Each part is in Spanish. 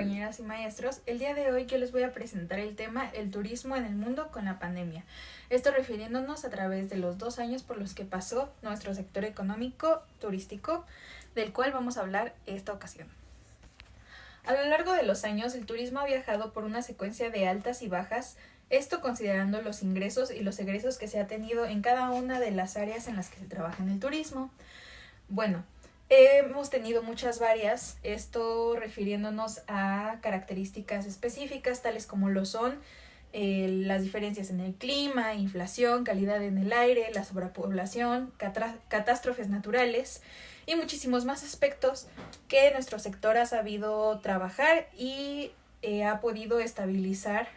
compañeras y maestros. El día de hoy yo les voy a presentar el tema el turismo en el mundo con la pandemia. Esto refiriéndonos a través de los 2 años por los que pasó nuestro sector económico turístico, del cual vamos a hablar esta ocasión. A lo largo de los años, el turismo ha viajado por una secuencia de altas y bajas, esto considerando los ingresos y los egresos que se ha tenido en cada una de las áreas en las que se trabaja en el turismo. Bueno, hemos tenido muchas varias, esto refiriéndonos a características específicas, tales como lo son las diferencias en el clima, inflación, calidad en el aire, la sobrepoblación, catástrofes naturales y muchísimos más aspectos que nuestro sector ha sabido trabajar y ha podido estabilizar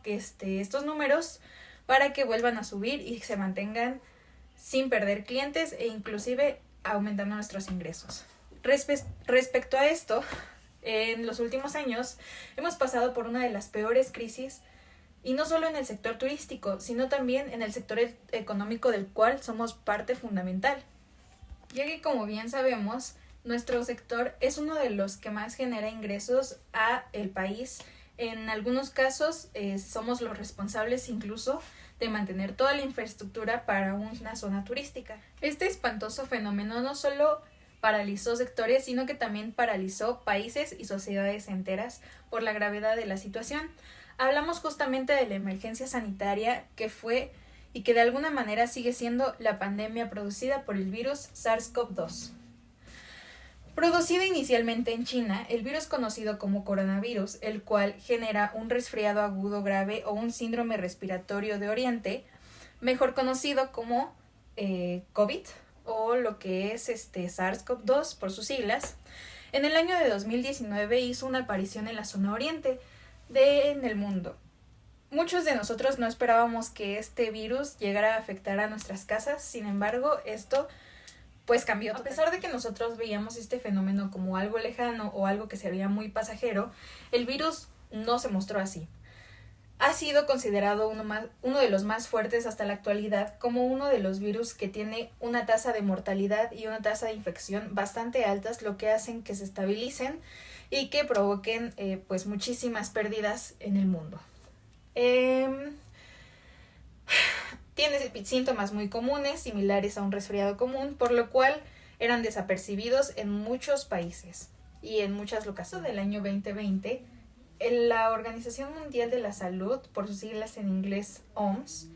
estos números para que vuelvan a subir y se mantengan sin perder clientes e inclusive aumentando nuestros ingresos. Respecto a esto, en los últimos años hemos pasado por una de las peores crisis, y no solo en el sector turístico, sino también en el sector económico del cual somos parte fundamental. Ya que, como bien sabemos, nuestro sector es uno de los que más genera ingresos a el país. En algunos casos somos los responsables incluso de mantener toda la infraestructura para una zona turística. Este espantoso fenómeno no solo paralizó sectores, sino que también paralizó países y sociedades enteras por la gravedad de la situación. Hablamos justamente de la emergencia sanitaria que fue y que de alguna manera sigue siendo la pandemia producida por el virus SARS-CoV-2. Producida inicialmente en China, el virus conocido como coronavirus, el cual genera un resfriado agudo grave o un síndrome respiratorio de Oriente, mejor conocido como COVID o lo que es SARS-CoV-2 por sus siglas, en el año de 2019 hizo una aparición en la zona oriente en el mundo. Muchos de nosotros no esperábamos que este virus llegara a afectar a nuestras casas, sin embargo, esto pues cambió. A pesar de que nosotros veíamos este fenómeno como algo lejano o algo que sería muy pasajero, el virus no se mostró así. Ha sido considerado uno de los más fuertes hasta la actualidad como uno de los virus que tiene una tasa de mortalidad y una tasa de infección bastante altas, lo que hacen que se estabilicen y que provoquen pues muchísimas pérdidas en el mundo. Tiene síntomas muy comunes, similares a un resfriado común, por lo cual eran desapercibidos en muchos países y en muchas locaciones. Del año 2020, la Organización Mundial de la Salud, por sus siglas en inglés OMS,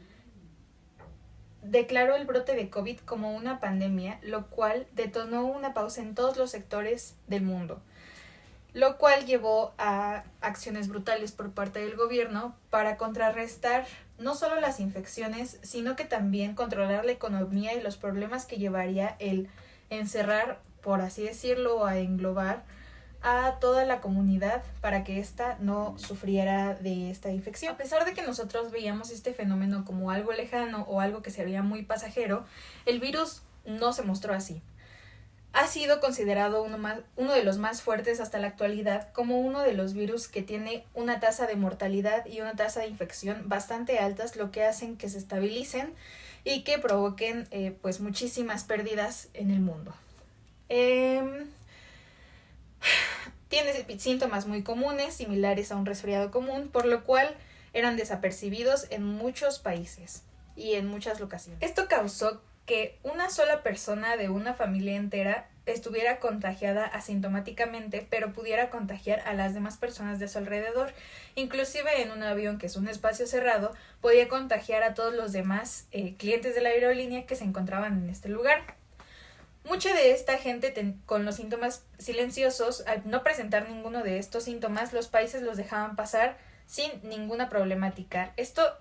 declaró el brote de COVID como una pandemia, lo cual detonó una pausa en todos los sectores del mundo, lo cual llevó a acciones brutales por parte del gobierno para contrarrestar no solo las infecciones, sino que también controlar la economía y los problemas que llevaría el encerrar, por así decirlo, o a englobar a toda la comunidad para que ésta no sufriera de esta infección. A pesar de que nosotros veíamos este fenómeno como algo lejano o algo que sería muy pasajero, el virus no se mostró así. Ha sido considerado uno de los más fuertes hasta la actualidad como uno de los virus que tiene una tasa de mortalidad y una tasa de infección bastante altas, lo que hacen que se estabilicen y que provoquen pues muchísimas pérdidas en el mundo. Tiene síntomas muy comunes, similares a un resfriado común, por lo cual eran desapercibidos en muchos países y en muchas locaciones. Esto causó que una sola persona de una familia entera estuviera contagiada asintomáticamente, pero pudiera contagiar a las demás personas de su alrededor. Inclusive en un avión, que es un espacio cerrado, podía contagiar a todos los demás clientes de la aerolínea que se encontraban en este lugar. Mucha de esta gente con los síntomas silenciosos, al no presentar ninguno de estos síntomas, los países los dejaban pasar sin ninguna problemática. Estos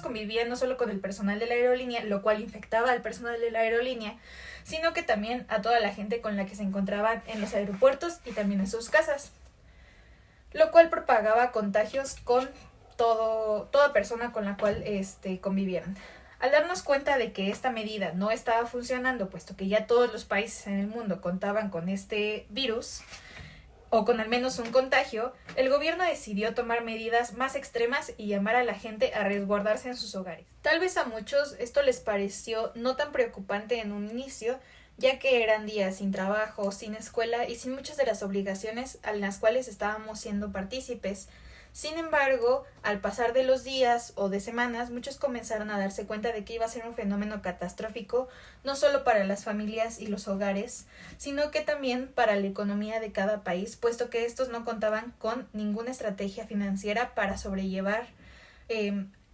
convivían no solo con el personal de la aerolínea, lo cual infectaba al personal de la aerolínea, sino que también a toda la gente con la que se encontraban en los aeropuertos y también en sus casas, lo cual propagaba contagios con toda persona con la cual convivieran. Al darnos cuenta de que esta medida no estaba funcionando, puesto que ya todos los países en el mundo contaban con este virus, o con al menos un contagio, el gobierno decidió tomar medidas más extremas y llamar a la gente a resguardarse en sus hogares. Tal vez a muchos esto les pareció no tan preocupante en un inicio, ya que eran días sin trabajo, sin escuela y sin muchas de las obligaciones a las cuales estábamos siendo partícipes. Sin embargo, al pasar de los días o de semanas, muchos comenzaron a darse cuenta de que iba a ser un fenómeno catastrófico, no solo para las familias y los hogares, sino que también para la economía de cada país, puesto que estos no contaban con ninguna estrategia financiera para sobrellevar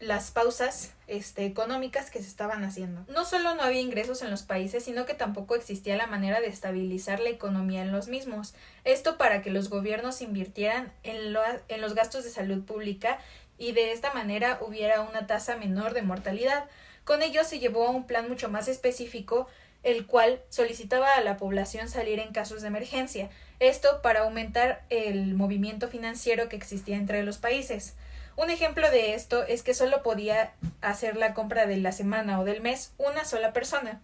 las pausas económicas que se estaban haciendo. No solo no había ingresos en los países, sino que tampoco existía la manera de estabilizar la economía en los mismos. Esto para que los gobiernos invirtieran en los gastos de salud pública y de esta manera hubiera una tasa menor de mortalidad. Con ello se llevó a un plan mucho más específico, el cual solicitaba a la población salir en casos de emergencia. Esto para aumentar el movimiento financiero que existía entre los países. Un ejemplo de esto es que solo podía hacer la compra de la semana o del mes una sola persona.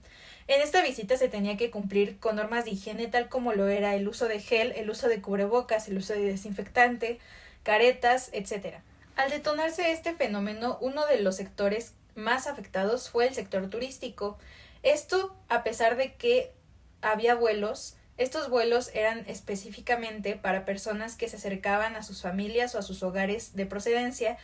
En esta visita se tenía que cumplir con normas de higiene tal como lo era el uso de gel, el uso de cubrebocas, el uso de desinfectante, caretas, etc. Al detonarse este fenómeno, uno de los sectores más afectados fue el sector turístico. Esto a pesar de que había vuelos. Estos vuelos eran específicamente para personas que se acercaban a sus familias o a sus hogares de procedencia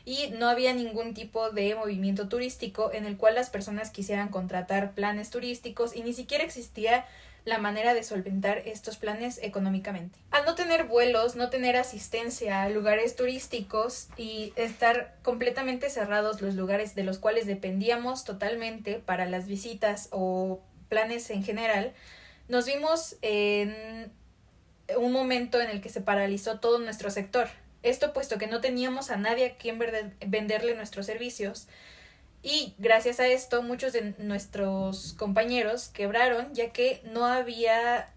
y no había ningún tipo de movimiento turístico en el cual las personas quisieran contratar planes turísticos y ni siquiera existía la manera de solventar estos planes económicamente. Al no tener vuelos, no tener asistencia a lugares turísticos y estar completamente cerrados los lugares de los cuales dependíamos totalmente para las visitas o planes en general, nos vimos en un momento en el que se paralizó todo nuestro sector. Esto puesto que no teníamos a nadie a quien venderle nuestros servicios y gracias a esto muchos de nuestros compañeros quebraron ya que no había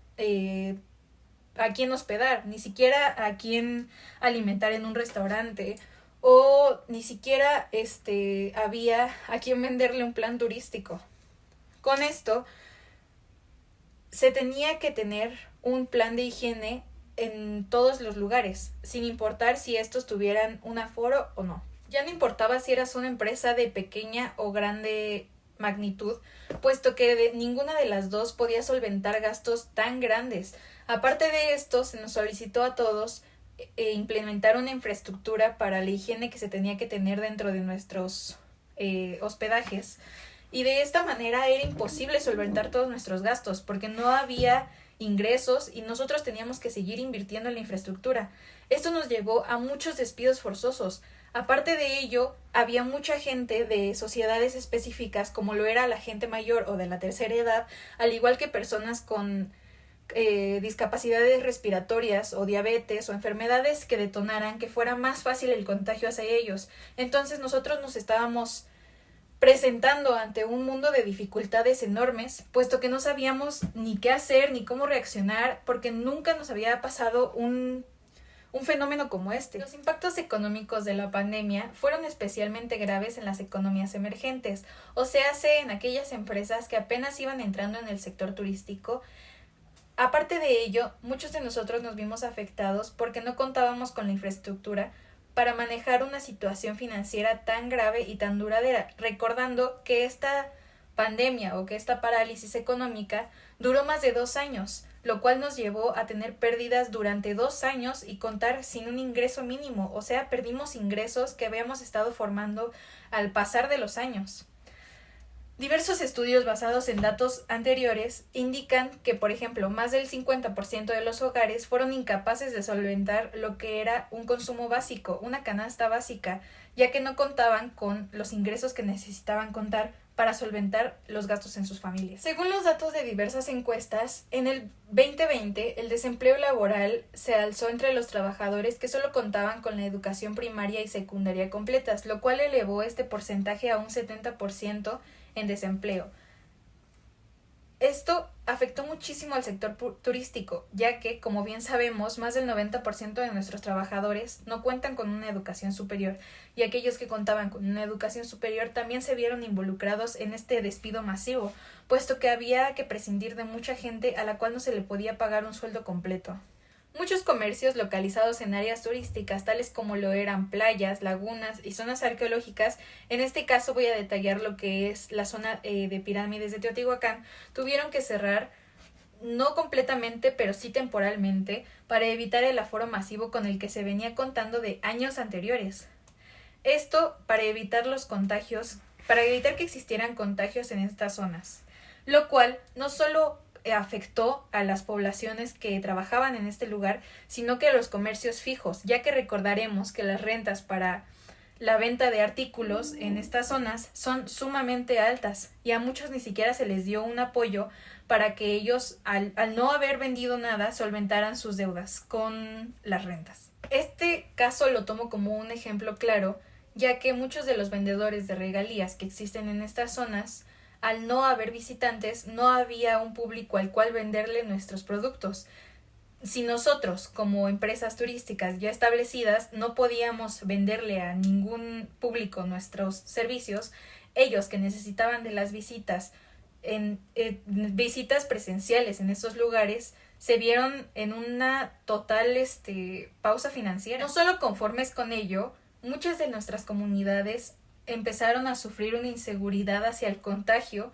a quien hospedar, ni siquiera a quien alimentar en un restaurante o ni siquiera había a quien venderle un plan turístico. Con esto se tenía que tener un plan de higiene en todos los lugares, sin importar si estos tuvieran un aforo o no. Ya no importaba si eras una empresa de pequeña o grande magnitud, puesto que ninguna de las dos podía solventar gastos tan grandes. Aparte de esto, se nos solicitó a todos implementar una infraestructura para la higiene que se tenía que tener dentro de nuestros hospedajes. Y de esta manera era imposible solventar todos nuestros gastos porque no había ingresos y nosotros teníamos que seguir invirtiendo en la infraestructura. Esto nos llevó a muchos despidos forzosos. Aparte de ello, había mucha gente de sociedades específicas como lo era la gente mayor o de la tercera edad, al igual que personas con discapacidades respiratorias o diabetes o enfermedades que detonaran que fuera más fácil el contagio hacia ellos. Entonces nosotros nos estábamos presentando ante un mundo de dificultades enormes, puesto que no sabíamos ni qué hacer ni cómo reaccionar, porque nunca nos había pasado un fenómeno como este. Los impactos económicos de la pandemia fueron especialmente graves en las economías emergentes, o sea, en aquellas empresas que apenas iban entrando en el sector turístico. Aparte de ello, muchos de nosotros nos vimos afectados porque no contábamos con la infraestructura para manejar una situación financiera tan grave y tan duradera, recordando que esta pandemia o que esta parálisis económica duró más de 2 años, lo cual nos llevó a tener pérdidas durante 2 años y contar sin un ingreso mínimo, o sea, perdimos ingresos que habíamos estado formando al pasar de los años. Diversos estudios basados en datos anteriores indican que, por ejemplo, más del 50% de los hogares fueron incapaces de solventar lo que era un consumo básico, una canasta básica, ya que no contaban con los ingresos que necesitaban contar para solventar los gastos en sus familias. Según los datos de diversas encuestas, en el 2020 el desempleo laboral se alzó entre los trabajadores que solo contaban con la educación primaria y secundaria completas, lo cual elevó este porcentaje a un 70% en desempleo. Esto afectó muchísimo al sector turístico, ya que, como bien sabemos, más del 90% de nuestros trabajadores no cuentan con una educación superior, y aquellos que contaban con una educación superior también se vieron involucrados en este despido masivo, puesto que había que prescindir de mucha gente a la cual no se le podía pagar un sueldo completo. Muchos comercios localizados en áreas turísticas, tales como lo eran playas, lagunas y zonas arqueológicas, en este caso voy a detallar lo que es la zona de pirámides de Teotihuacán, tuvieron que cerrar no completamente, pero sí temporalmente, para evitar el aforo masivo con el que se venía contando de años anteriores. Esto para evitar los contagios, para evitar que existieran contagios en estas zonas, lo cual no solo afectó a las poblaciones que trabajaban en este lugar, sino que a los comercios fijos, ya que recordaremos que las rentas para la venta de artículos en estas zonas son sumamente altas y a muchos ni siquiera se les dio un apoyo para que ellos, al no haber vendido nada, solventaran sus deudas con las rentas. Este caso lo tomo como un ejemplo claro, ya que muchos de los vendedores de regalías que existen en estas zonas, al no haber visitantes, no había un público al cual venderle nuestros productos. Si nosotros, como empresas turísticas ya establecidas, no podíamos venderle a ningún público nuestros servicios, ellos que necesitaban de las visitas, visitas presenciales en estos lugares, se vieron en una total pausa financiera. No solo conformes con ello, muchas de nuestras comunidades empezaron a sufrir una inseguridad hacia el contagio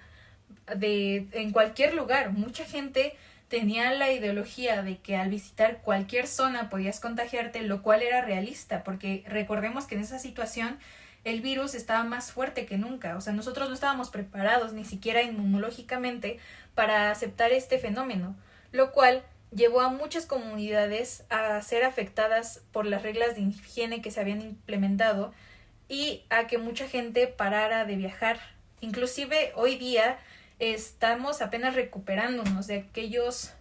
en cualquier lugar. Mucha gente tenía la ideología de que al visitar cualquier zona podías contagiarte, lo cual era realista, porque recordemos que en esa situación el virus estaba más fuerte que nunca. O sea, nosotros no estábamos preparados ni siquiera inmunológicamente para aceptar este fenómeno, lo cual llevó a muchas comunidades a ser afectadas por las reglas de higiene que se habían implementado y a que mucha gente parara de viajar. Inclusive hoy día estamos apenas recuperándonos de aquellos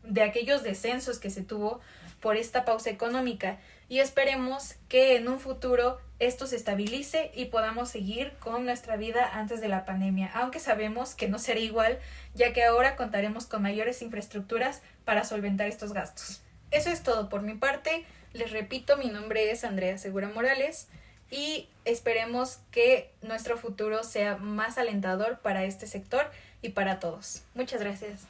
descensos que se tuvo por esta pausa económica y esperemos que en un futuro esto se estabilice y podamos seguir con nuestra vida antes de la pandemia, aunque sabemos que no será igual, ya que ahora contaremos con mayores infraestructuras para solventar estos gastos. Eso es todo por mi parte. Les repito, mi nombre es Andrea Segura Morales y esperemos que nuestro futuro sea más alentador para este sector y para todos. Muchas gracias.